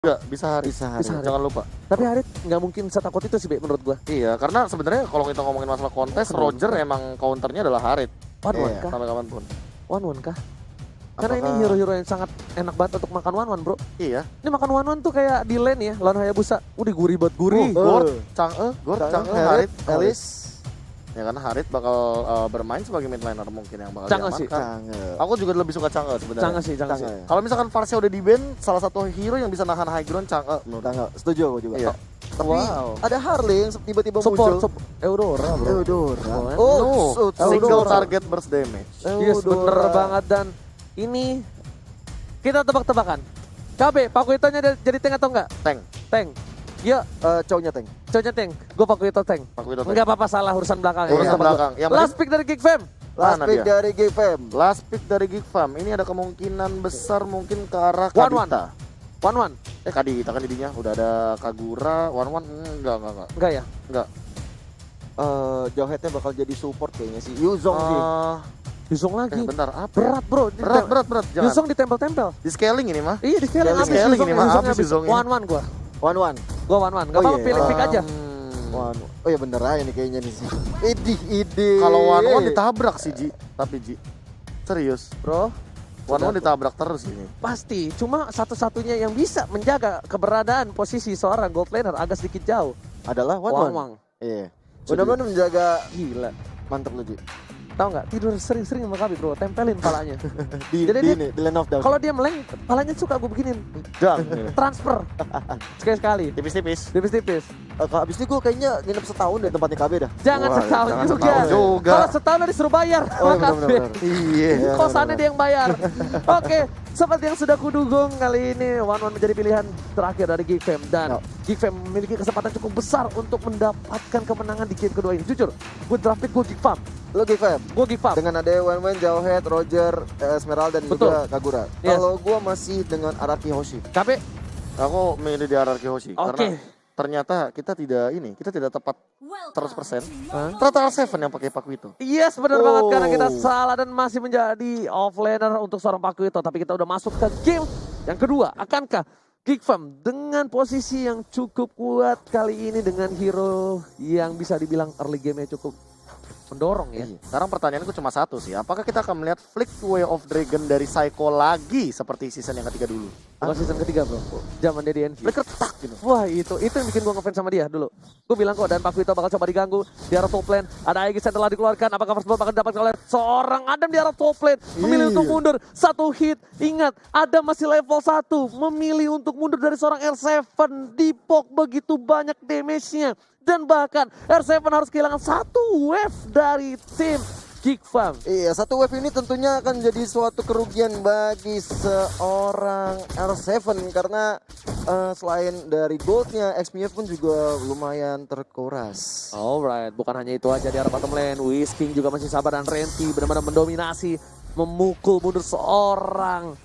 Enggak, bisa Harit. Bisa Harit. Jangan lupa. Tapi Harit nggak mungkin setakut itu sih, Be, menurut gua. Iya, karena sebenarnya kalau kita ngomongin masalah kontes, Roger emang counternya adalah Harit. One-one kah? Sampai kapanpun. One-one kah? Karena ini hero-hero yang sangat enak banget untuk makan one-one, bro. Iya. Ini makan one-one tuh kayak di lane ya, lawan Hayabusa. Udah gurih banget, gurih. Gord, Chang'e, Harit, Alice. Ya karena Harit bakal bermain sebagai mid laner mungkin yang bakal Chang'e sih. diamankan. Aku juga lebih suka Chang'e sebenarnya. Chang'e sih. Kalau misalkan Varsha udah di ban, salah satu hero yang bisa nahan high ground Chang'e menurut aku. Setuju aku juga. Iya. Tapi ada Harley yang tiba-tiba Support, muncul. Eudora, bro. Eudora. Oh, single Eudora. target burst damage. Yes, bener banget. Dan ini kita tebak-tebakan. KB, Pakuitonya jadi tank atau enggak? Tank. Ya, Cowoknya tank. cowoknya tank. Gue Pakuito tank. Pakuito tank. Enggak apa-apa, salah urusan belakang. Urusan Ya. belakang. Yang Last pick dari Geek Fam. Last Mana pick dia? dari GFM. Last pick dari Geek Farm. Ini ada kemungkinan besar mungkin ke arah One-one. Kadita. One-one. Kadita kan jadinya udah ada Kagura, One-one enggak. Enggak ya? Jawheadnya bakal jadi support kayaknya sih. Yuzong sih. Yusung lagi. Bentar, apa? Berat, bro. Berat. Jangan. Yusung ditempel-tempel. Di scaling ini mah. Iya, di scaling Di habis. scaling ini mah, Yusung habis Yusung ini. One-one gua. One. Gua one-one. Enggak Oh, apa-apa, iya. pilih pick aja. Oh ya bener aja nih kayaknya nih sih. Ide. Kalau One-one ditabrak sih, Ji. Tapi Ji. Serius. Bro, One-one ditabrak terus ini. pasti. Cuma satu-satunya yang bisa menjaga keberadaan posisi seorang gold laner agak sedikit jauh. Adalah One. Wang. Iya. Benar-benar menjaga. Gila. Mantap lu Ji. Tahu nggak? Tidur sering-sering sama kami, bro. Tempelin palanya. Di Jadi dia- ini, di Land of Down. Kalau dia meleng, palanya suka gue beginin. Dang. Transfer. Sekali-sekali. Tipis-tipis. Tipis-tipis. Habis ini gue kayaknya nginep setahun deh tempatnya KB dah. Jangan Wah, setahun jangan juga. setahun juga. Kalau setahun udah disuruh bayar. Oh sama kafe. benar-benar. Iya. Kosannya dia yang bayar. Oke, seperti yang sudah kudugung kali ini One-one menjadi pilihan terakhir dari Geek Fam. Dan Geek Fam memiliki kesempatan cukup besar untuk mendapatkan kemenangan di game kedua ini. Jujur, gue draft pick gue Geek Fam. Lo GFM. Gue Geek Fam. Dengan ada Wen, Jawhead, Roger, Esmeralda dan Betul. juga Kagura. Yes. Kalau gue masih dengan Araki Hoshi. KP, Aku milih di RRQ Hoshi. Oke. Karena ternyata kita tidak tepat 100%. Hah? Ternyata R7 yang pakai Pakuito. yes benar banget karena kita Oh. salah dan masih menjadi offlaner untuk seorang Pakuito. Tapi kita udah masuk ke game yang kedua. Akankah Geek Fam dengan posisi yang cukup kuat kali ini dengan hero yang bisa dibilang early game-nya cukup mendorong ya? Sekarang pertanyaanku cuma satu sih. Apakah kita akan melihat Flick Way of Dragon dari Psycho lagi seperti season yang ketiga dulu? Bukan season ketiga, bro. Zaman dia di NV. Flicker tak gitu. Wah, itu yang bikin gua ngefans sama dia dulu. Gua bilang kok dan Pakuito bakal coba diganggu di arah top lane. Ada Aegis yang telah dikeluarkan. Apakah first blood bakal didapatkan oleh seorang Adam di arah top lane? Memilih untuk mundur. Satu hit. Ingat, Adam masih level 1. Memilih untuk mundur dari seorang R7. Dipok begitu banyak damage-nya. Dan bahkan R7 harus kehilangan satu wave dari tim Geek Fam. Iya, satu wave ini tentunya akan jadi suatu kerugian bagi seorang R7 karena selain dari goldnya, XP-nya pun juga lumayan terkuras. Alright, bukan hanya itu aja di arah bottom lane. Whisking juga masih sabar dan Renti benar-benar mendominasi, memukul mundur seorang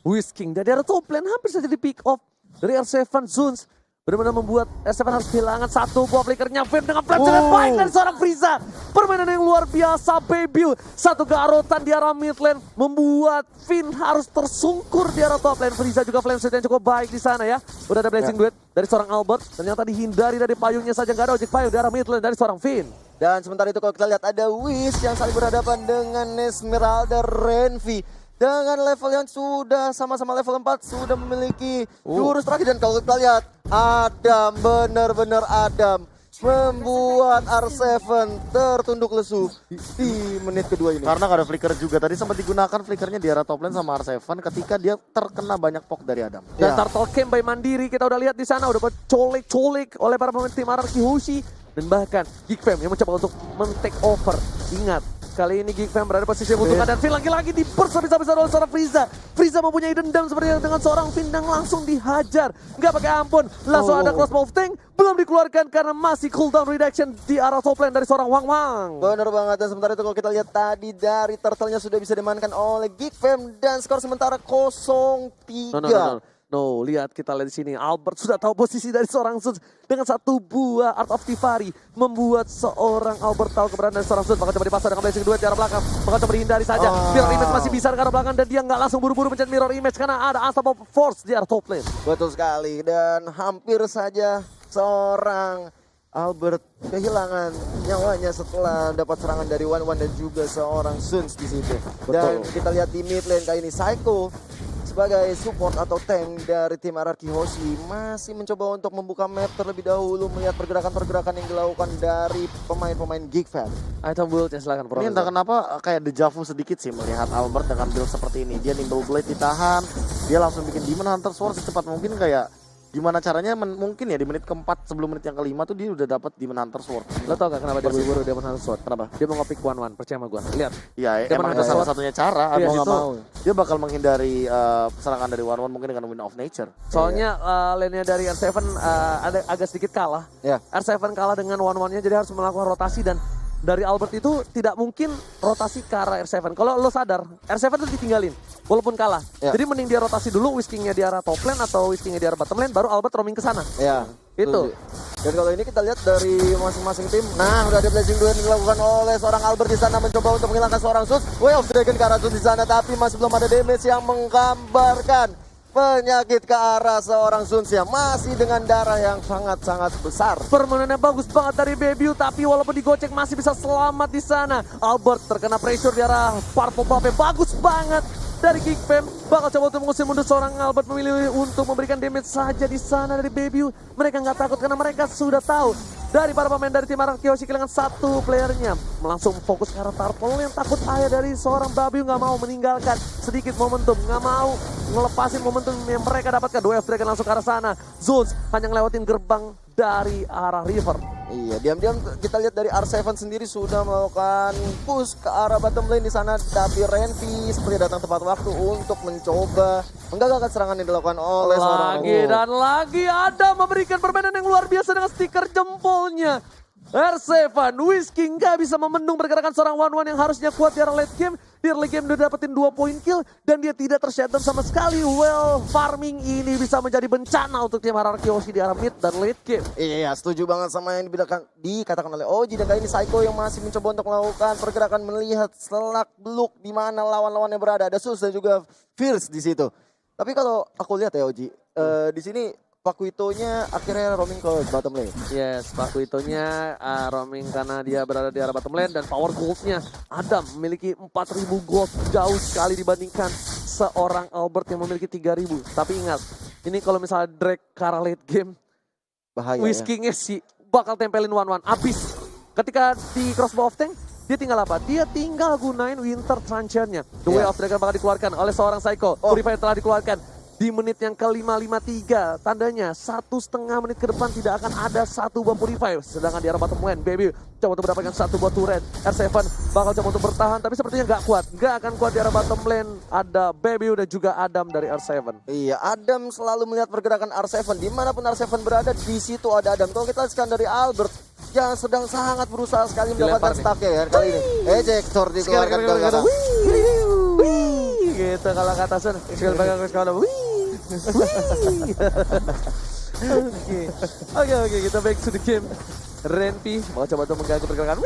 Whisking. Dan di arah top lane hampir saja di pick off dari R7 Zuns. Benar-benar membuat R7 harus kehilangan satu buah flickernya. Fim dengan pelajaran baik dari seorang Frieza. Permainan yang luar biasa, baby. Satu garotan di arah mid lane membuat Finn harus tersungkur di arah top lane. Frieza juga flame set yang cukup baik di sana ya. Udah ada blessing duet dari seorang Albert. Ternyata dihindari dari payungnya saja. Gak ada ojek payung di arah mid lane dari seorang Finn. Dan sementara itu kalau kita lihat ada Wiz yang saling berhadapan dengan Esmeralda Renvi. Dengan level yang sudah sama-sama level 4 sudah memiliki jurus terakhir. Dan kalau kita lihat Adam, benar-benar Adam membuat R7 tertunduk lesu di menit kedua ini. Karena gak ada flicker juga. Tadi sempat digunakan flickernya di arah top lane sama R7 ketika dia terkena banyak poke dari Adam. Dan Turtle Camp by Mandiri kita udah lihat di sana udah colek-colek oleh para pemain tim Araki Hoshi. Dan bahkan Geek Fam yang mencoba untuk men-take over. Ingat, kali ini Geek Fam berada di posisi yang menguntungkan dan Finn lagi-lagi di-burst habis-habisan oleh seorang Frieza. Frieza mempunyai dendam seperti dengan seorang Finn yang langsung dihajar. Nggak pakai ampun, langsung ada crossbow tank. Belum dikeluarkan karena masih cooldown reduction di arah top lane dari seorang Wang Wang. Benar banget, dan sementara itu kalau kita lihat tadi dari turtle-nya sudah bisa dimainkan oleh Geek Fam dan skor sementara 0-3. No. No, lihat kita lihat di sini. Albert sudah tahu posisi dari seorang Suns dengan satu buah Art of Tivari membuat seorang Albert tahu keberadaan dari seorang Suns. Bakal coba dipasang dengan blessing kedua di arah belakang. Bakal coba dihindari saja. Mirror image masih bisa ke arah belakang dan dia nggak langsung buru-buru mencet mirror image karena ada Unstoppable Force di arah top lane. Betul sekali, dan hampir saja seorang Albert kehilangan nyawanya setelah dapat serangan dari Wan dan juga seorang Suns di situ. Dan kita lihat di mid lane kali ini Psycho sebagai support atau tank dari tim RRQ Hoshi masih mencoba untuk membuka map terlebih dahulu, melihat pergerakan-pergerakan yang dilakukan dari pemain-pemain Geekfam. Item build ya silakan Ini entah kenapa kayak dejavu sedikit sih melihat Albert dengan build seperti ini. Dia nimble blade ditahan, dia langsung bikin Demon Hunter Sword secepat mungkin. Kayak gimana caranya mungkin ya di menit keempat sebelum menit yang kelima tuh dia udah dapat Demon Hunter Sword. Lo tau gak kenapa dia buru-buru Demon Hunter Sword? Kenapa? Dia mau nge-pick 1-1, percaya sama gue. Lihat. Iya, Demon emang Hunter itu Sword. salah satunya cara. Iya, Mau nggak itu. mau. Dia bakal menghindari serangan dari One mungkin dengan Wind of Nature. Soalnya lane-nya dari R7 ada agak sedikit kalah. Ya. R7 kalah dengan 1-1-nya jadi harus melakukan rotasi dan dari Albert itu tidak mungkin rotasi ke arah R7. Kalau lo sadar, R7 itu ditinggalin walaupun kalah. Ya. Jadi mending dia rotasi dulu, Whiskingnya di arah top lane atau Whiskingnya di arah bottom lane, baru Albert roaming ke sana. Ya, Itu. Dan kalau ini kita lihat dari masing-masing tim. Nah, udah ada blessing duel yang dilakukan oleh seorang Albert di sana mencoba untuk menghilangkan seorang Suns. Way of Dragon ke arah Suns di sana, tapi masih belum ada damage yang menggambarkan penyakit ke arah seorang Suns yang masih dengan darah yang sangat-sangat besar. Permainannya bagus banget dari Bebiu, tapi walaupun digocek masih bisa selamat di sana. Albert terkena pressure di arah Purple Buff, bagus banget dari Geekfam. Bakal coba untuk mengusir mundur seorang Albert, memilih untuk memberikan damage saja di sana dari Bebiu. Mereka nggak takut karena mereka sudah tahu dari para pemain dari tim RRQ Hoshi kehilangan satu playernya. Langsung fokus ke arah Tarpol yang takut ayah dari seorang Babiu, nggak mau meninggalkan sedikit momentum, nggak mau ngelepasin momentum yang mereka dapatkan. Dua Dragon langsung ke arah sana. Zones hanya ngelewatin gerbang dari arah River. Iya, diam-diam kita lihat dari R7 sendiri sudah melakukan push ke arah bottom lane di sana, tapi Renvi seperti datang tepat waktu untuk mencoba menggagalkan serangan yang dilakukan oleh seorang Lagi dan lagi ada memberikan permainan yang luar biasa dengan stiker jempolnya. R7, Whisking nggak bisa memendung pergerakan seorang One yang harusnya kuat di arah late game. Di late game udah dapetin 2 poin kill dan dia tidak tershutdown sama sekali. Well, farming ini bisa menjadi bencana untuk tim RRQ Hoshi di arah mid dan late game. Iya, setuju banget sama yang dikatakan oleh Oji. Dan kali ini Psycho yang masih mencoba untuk melakukan pergerakan melihat selak beluk di mana lawan-lawannya berada. Ada Sus dan juga Fierce di situ. Tapi kalau aku lihat ya Oji, di sini Pakuitonya akhirnya roaming ke bottom lane. Yes, Pakuitonya roaming karena dia berada di arah bottom lane dan power goldnya Adam memiliki 4.000 gold, jauh sekali dibandingkan seorang Albert yang memiliki 3.000. Tapi ingat, ini kalau misalnya Drake ke arah late game, Bahaya Whiskingnya sih bakal tempelin one abis. Ketika di crossbow of tank, dia tinggal apa? Dia tinggal gunain Winter Truncheon-nya. The Way of Dragon bakal dikeluarkan oleh seorang Psycho. Purifier telah dikeluarkan. Di menit yang ke-553, tandanya 1,5 menit ke depan tidak akan ada satu buah Purifier. Sedangkan di arah bottom lane, Baby coba untuk mendapatkan satu buah turret. R7 bakal coba untuk bertahan, tapi sepertinya nggak kuat. Nggak akan kuat di arah bottom lane. Ada Baby dan juga Adam dari R7. Iya, Adam selalu melihat pergerakan R7. Dimanapun R7 berada, di situ ada Adam. Kalau kita lihat dari Albert, yang sedang sangat berusaha sekali mendapatkan stacknya ya kali ini. Ejector dikeluarkan ke arah. Gitu kalau kata Sun. Oke, kita back to the game. Renpi mau coba untuk mengganggu pergerakan.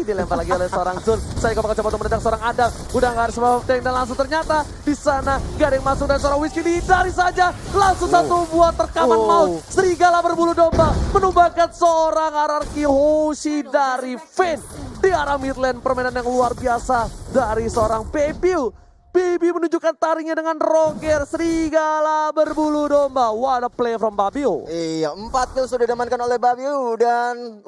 Dilempar lagi oleh seorang Sun. Saya bakal coba untuk menendang seorang Adam. Udah nggak ada semua tank dan langsung ternyata di sana gak ada yang masuk dan seorang Whiskey dihindari saja. Langsung satu buah terkaman maut. Serigala berbulu domba menumbangkan seorang RRQ Hoshi dari Finn di arah mid lane. Permainan yang luar biasa dari seorang Bebiu. Baby menunjukkan taringnya dengan Roger, serigala berbulu domba. What a play from Babiu. Iya, 4 kill sudah diamankan oleh Babiu dan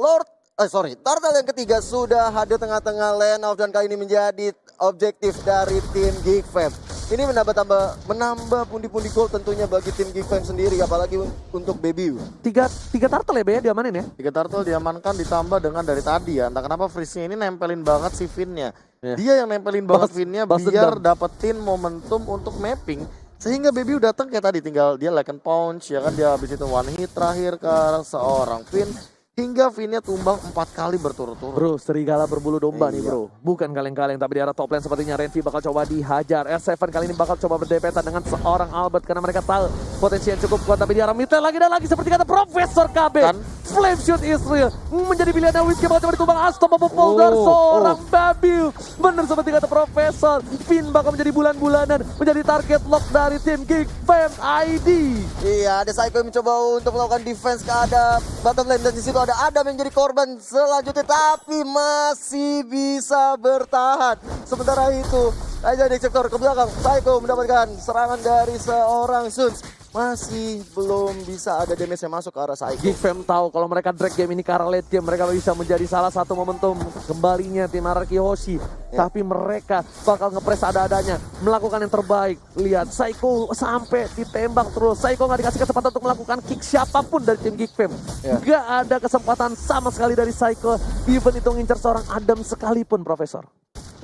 Turtle yang ketiga sudah hadir tengah-tengah lane off dan kali ini menjadi objektif dari tim Geekfam. Ini menambah pundi-pundi gol tentunya bagi tim Geekfam sendiri, apalagi untuk Babiu. Tiga turtle ya Be, diamanin ya? 3 turtle diamankan ditambah dengan dari tadi ya. Entah kenapa Freeze-nya ini nempelin banget si Finn-nya. Dia yang nempelin banget Finn-nya biar dapetin momentum untuk mapping. Sehingga Baby datang kayak tadi tinggal dia like and punch ya kan, dia habis itu one hit terakhir ke arah seorang Finn. hingga Vinia tumbang 4 kali berturut-turut. Bro, serigala berbulu domba nih Iya. bro. Bukan kaleng-kaleng, tapi di arah top lane sepertinya Renvi bakal coba dihajar. R7 kali ini bakal coba berdepetan dengan seorang Albert karena mereka tahu potensi yang cukup kuat. Tapi di arah mid lane lagi dan lagi seperti kata Profesor KB. Kan? Flame Shoot Israel menjadi pilihan Whiskey bakal coba ditumbang Unstoppable Folder seorang Babil. Bener seperti kata Profesor. Finn bakal menjadi bulan-bulanan, menjadi target lock dari tim Geek Fam ID. Iya, ada Psycho yang mencoba untuk melakukan defense ke ada bottom lane dan di situ ada Adam yang jadi korban selanjutnya tapi masih bisa bertahan. Sementara itu, aja di sektor ke belakang Psycho mendapatkan serangan dari seorang Suns. Masih belum bisa ada damage yang masuk ke arah Psycho. Geek Fam tahu kalau mereka drag game ini ke arah late game, mereka bisa menjadi salah satu momentum kembalinya tim Araki Hoshi. Tapi mereka bakal ngepres ada-adanya, melakukan yang terbaik. Lihat Psycho sampai ditembak terus. Psycho nggak dikasih kesempatan untuk melakukan kick siapapun dari tim Geek Fam. Nggak ada kesempatan sama sekali dari Psycho. Even itu ngincer seorang Adam sekalipun, Profesor.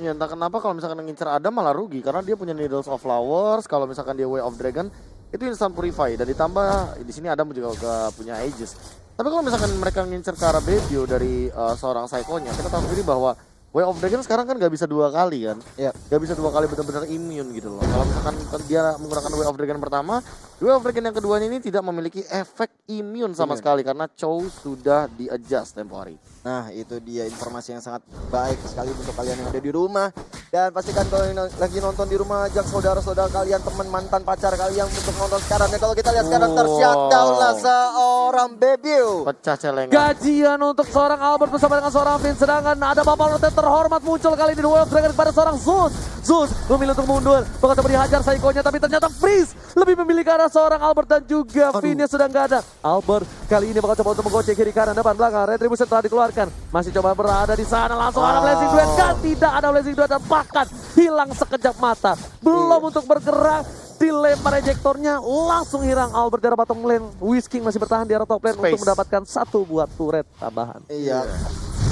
Ya entah kenapa kalau misalkan ngincer Adam malah rugi karena dia punya Needles of Flowers. Kalau misalkan dia Way of Dragon itu instant purify dan ditambah di sini Adam juga gak punya Aegis. Tapi kalau misalkan mereka ngincer ke arah Bebio dari seorang Psycho-nya, kita tahu sendiri bahwa Way of Dragon sekarang kan gak bisa 2 kali kan. Iya. Gak bisa 2 kali benar-benar immune gitu loh. Kalau misalkan dia menggunakan Way of Dragon pertama, Way of Dragon yang keduanya ini tidak memiliki efek immune sama sekali karena Chow sudah di-adjust tempo hari. Nah, itu dia informasi yang sangat baik sekali untuk kalian yang ada di rumah. Dan pastikan kalau yang lagi nonton di rumah, ajak saudara-saudara kalian, teman mantan pacar kalian untuk nonton sekarang. Dan kalau kita lihat sekarang tershutdown lah seorang Bebio. Pecah celengan. Gajian untuk seorang Albert bersama dengan seorang Finn. Sedangkan ada Bapak Rotet terhormat muncul kali ini di Way of Dragon kepada seorang Zeus. Zeus memilih untuk mundur. Bakal coba dihajar Psycho-nya tapi ternyata Freeze lebih memilih ke arah seorang Albert dan juga Finn yang sudah nggak ada. Albert kali ini bakal coba untuk menggocek kiri kanan depan belakang. Retribution telah dikeluarkan. Masih coba berada di sana. Langsung ada Blazing Duet. Kan tidak ada Blazing Duet dan bahkan hilang sekejap mata. Belum untuk bergerak. Dilempar ejektornya langsung hilang Albert di arah bottom lane. Whisking masih bertahan di arah top lane untuk mendapatkan 1 buah turret tambahan. Iya.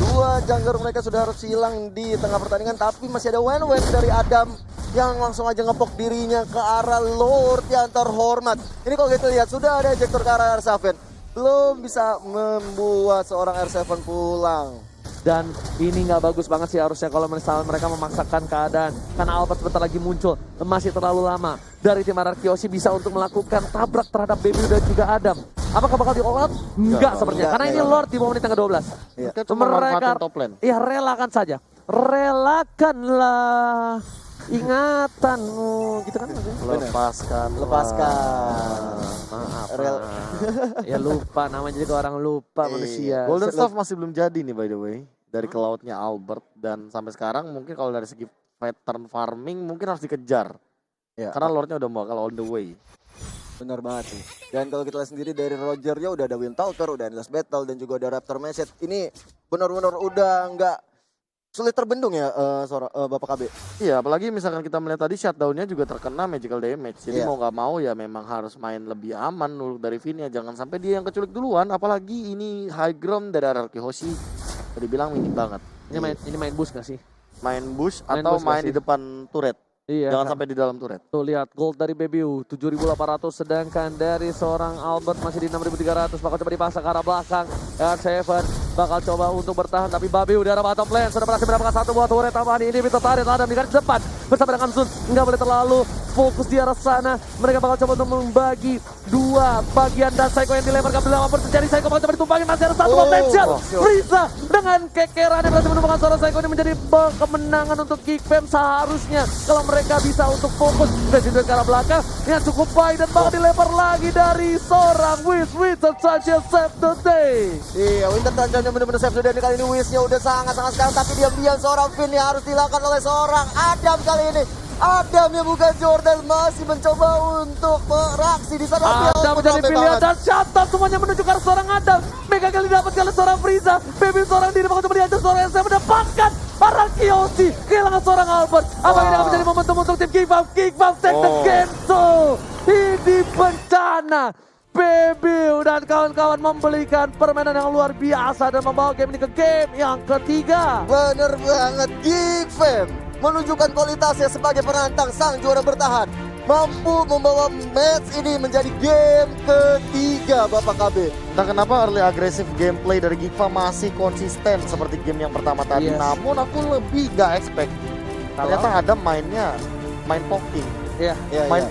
2 jungler mereka sudah harus hilang di tengah pertandingan tapi masih ada Wen dari Adam yang langsung aja ngepok dirinya ke arah Lord yang terhormat. Ini kalau kita lihat sudah ada ejektor ke arah R7. Belum bisa membuat seorang R7 pulang. Dan ini nggak bagus banget sih harusnya kalau misalnya mereka memaksakan keadaan. Karena Albert sebentar lagi muncul, masih terlalu lama. Dari tim Araki bisa untuk melakukan tabrak terhadap Baby dan juga Adam. Apakah bakal di all out? Enggak sepertinya. Karena ini Lord di menit yang ke-12. Mereka cuma manfaatin top lane. Ya relakan saja. Relakanlah ingatanmu. Gitu kan maksudnya? Lepaskan. Maaf. Rel- Ya lupa namanya juga orang lupa manusia. Golden Staff masih belum jadi nih by the way. Dari ke lautnya Albert. Dan sampai sekarang mungkin kalau dari segi pattern farming mungkin harus dikejar. Ya. Karena Lordnya udah bakal on the way. Benar banget sih. Dan kalau kita lihat sendiri dari Roger ya udah ada Windtalker, udah Endless Battle dan juga ada Raptor Message. Ini benar-benar udah nggak sulit terbendung ya Bapak KB. Iya, apalagi misalkan kita melihat tadi shutdown-nya juga terkena magical damage. Jadi mau nggak mau ya memang harus main lebih aman dulu dari Vinia. Jangan sampai dia yang keculik duluan. Apalagi ini high ground dari Araki Hoshi. Tadi bilang minim banget. Ini main boost gak sih? Main bush Main atau bush main nggak di sih? depan turret. Iya. Jangan sampai di dalam turret. Tuh lihat gold dari Bebiu 7.800 sedangkan dari seorang Albert masih di 6.300 bakal coba dipaksa ke arah belakang. R7 bakal coba untuk bertahan tapi Babiu di arah bottom lane sudah berhasil mendapatkan 1 buah turret tambahan ini tertarik Adam di garis depan bersama dengan Sun. Nggak boleh terlalu fokus di arah sana. Mereka bakal coba untuk membagi 2 bagian dan Psycho yang dilempar ke belakang terjadi. Psycho bakal coba ditumpangin masih ada 1 potensial. Frieza dengan kekeran yang berhasil menemukan seorang Psycho ini menjadi kemenangan untuk Geek Fam seharusnya kalau mereka bisa untuk fokus dan juga ke arah belakang yang cukup baik dan bakal dilempar lagi dari seorang Winter saja save the day. Iya, Winter Dungeon yang benar-benar save the day kali ini. Wishnya udah sangat-sangat sekarang tapi diam-diam seorang Finn yang harus dilakukan oleh seorang Adam kali ini. Adam yang bukan Jordan masih mencoba untuk beraksi di sana. Adam menjadi pilihan dan shutdown semuanya menuju ke arah seorang Adam. Mega kali dapat kali seorang Frieza. Baby seorang diri bakal coba dihajar seorang yang saya mendapatkan Araki Hoshi kehilangan seorang Albert. Apakah ini akan menjadi momentum untuk tim Geek Fam? Geek Fam take the game so. Ini bencana. Baby dan kawan-kawan membelikan permainan yang luar biasa dan membawa game ini ke game yang ketiga. Bener banget, Geek Fam menunjukkan kualitasnya sebagai penantang sang juara bertahan. mampu membawa match ini menjadi game ketiga Bapak KB. Entah kenapa early agresif gameplay dari Giva masih konsisten seperti game yang pertama tadi. Yes. Namun aku lebih gak expect ternyata ada main poking. Iya. Ya, Main ya.